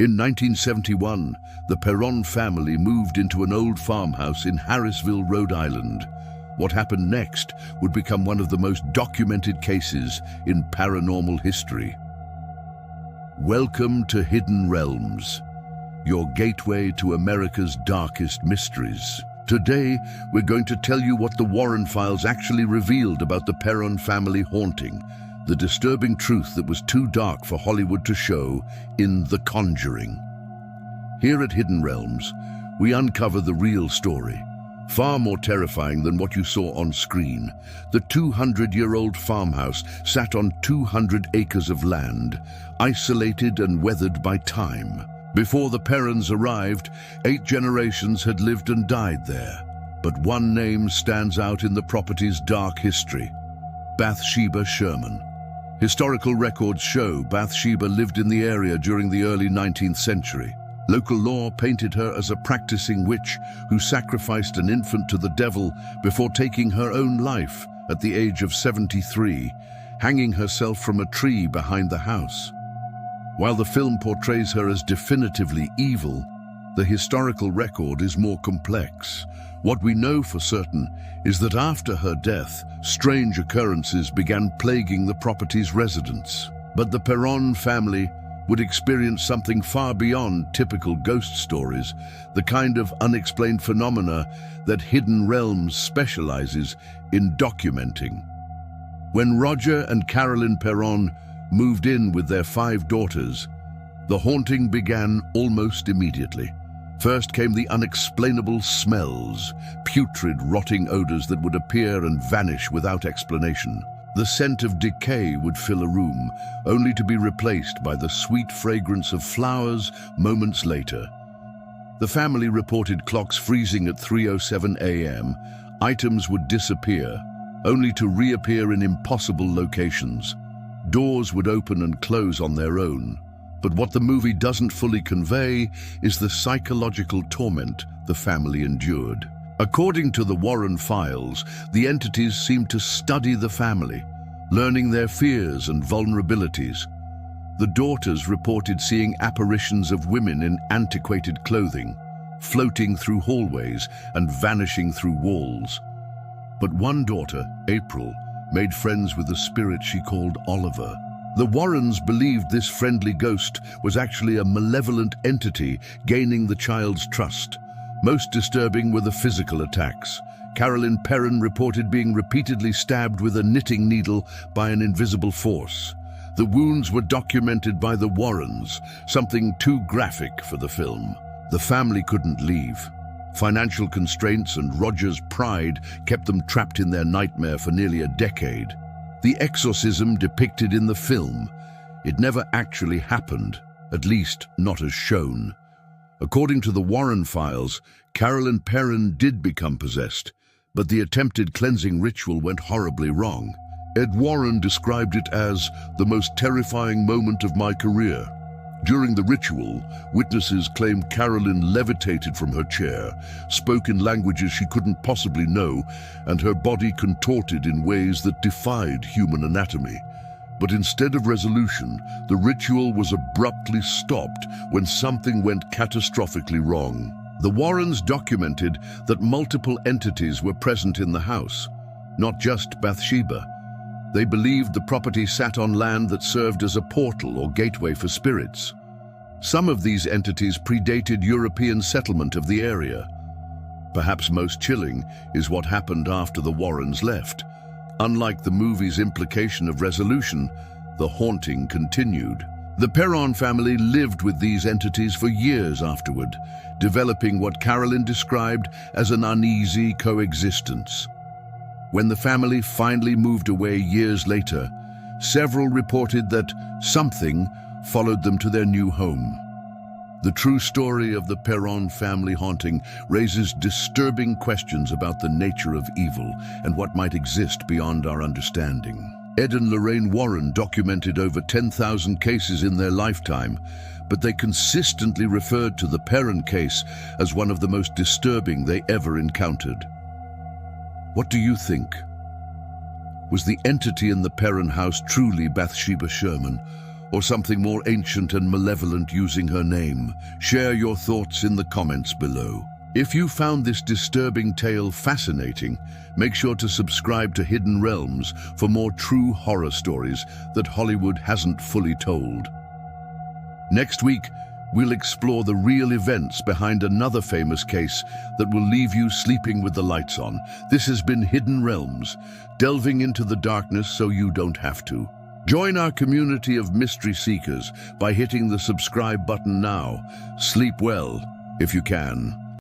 In 1971, the Perron family moved into an old farmhouse in Harrisville, Rhode Island. What happened next would become one of the most documented cases in paranormal history. Welcome to Hidden Realms, your gateway to America's darkest mysteries. Today, we're going to tell you what the Warren files actually revealed about the Perron family haunting, the disturbing truth that was too dark for Hollywood to show in The Conjuring. Here at Hidden Realms, we uncover the real story, far more terrifying than what you saw on screen. The 200-year-old farmhouse sat on 200 acres of land, isolated and weathered by time. Before the Perrons arrived, 8 generations had lived and died there. But one name stands out in the property's dark history: Bathsheba Sherman. Historical records show Bathsheba lived in the area during the early 19th century. Local law painted her as a practicing witch who sacrificed an infant to the devil before taking her own life at the age of 73, hanging herself from a tree behind the house. While the film portrays her as definitively evil, the historical record is more complex. What we know for certain is that after her death, strange occurrences began plaguing the property's residents. But the Perron family would experience something far beyond typical ghost stories, the kind of unexplained phenomena that Hidden Realms specializes in documenting. When Roger and Carolyn Perron moved in with their 5 daughters, the haunting began almost immediately. First came the unexplainable smells, putrid, rotting odors that would appear and vanish without explanation. The scent of decay would fill a room, only to be replaced by the sweet fragrance of flowers moments later. The family reported clocks freezing at 3:07 a.m. Items would disappear, only to reappear in impossible locations. Doors would open and close on their own. But what the movie doesn't fully convey is the psychological torment the family endured. According to the Warren files, the entities seemed to study the family, learning their fears and vulnerabilities. The daughters reported seeing apparitions of women in antiquated clothing, floating through hallways and vanishing through walls. But one daughter, April, made friends with a spirit she called Oliver. The Warrens believed this friendly ghost was actually a malevolent entity gaining the child's trust. Most disturbing were the physical attacks. Carolyn Perron reported being repeatedly stabbed with a knitting needle by an invisible force. The wounds were documented by the Warrens, something too graphic for the film. The family couldn't leave. Financial constraints and Roger's pride kept them trapped in their nightmare for nearly a decade. The exorcism depicted in the film, it never actually happened, at least not as shown. According to the Warren files, Carolyn Perron did become possessed, but the attempted cleansing ritual went horribly wrong. Ed Warren described it as the most terrifying moment of my career. During the ritual, witnesses claimed Carolyn levitated from her chair, spoke in languages she couldn't possibly know, and her body contorted in ways that defied human anatomy. But instead of resolution, the ritual was abruptly stopped when something went catastrophically wrong. The Warrens documented that multiple entities were present in the house, not just Bathsheba. They believed the property sat on land that served as a portal or gateway for spirits. Some of these entities predated European settlement of the area. Perhaps most chilling is what happened after the Warrens left. Unlike the movie's implication of resolution, the haunting continued. The Perron family lived with these entities for years afterward, developing what Carolyn described as an uneasy coexistence. When the family finally moved away years later, several reported that something followed them to their new home. The true story of the Perron family haunting raises disturbing questions about the nature of evil and what might exist beyond our understanding. Ed and Lorraine Warren documented over 10,000 cases in their lifetime, but they consistently referred to the Perron case as one of the most disturbing they ever encountered. What do you think? Was the entity in the Perron house truly Bathsheba Sherman, or something more ancient and malevolent using her name? Share your thoughts in the comments below. If you found this disturbing tale fascinating, make sure to subscribe to Hidden Realms for more true horror stories that Hollywood hasn't fully told. Next week, we'll explore the real events behind another famous case that will leave you sleeping with the lights on. This has been Hidden Realms, delving into the darkness so you don't have to. Join our community of mystery seekers by hitting the subscribe button now. Sleep well, if you can.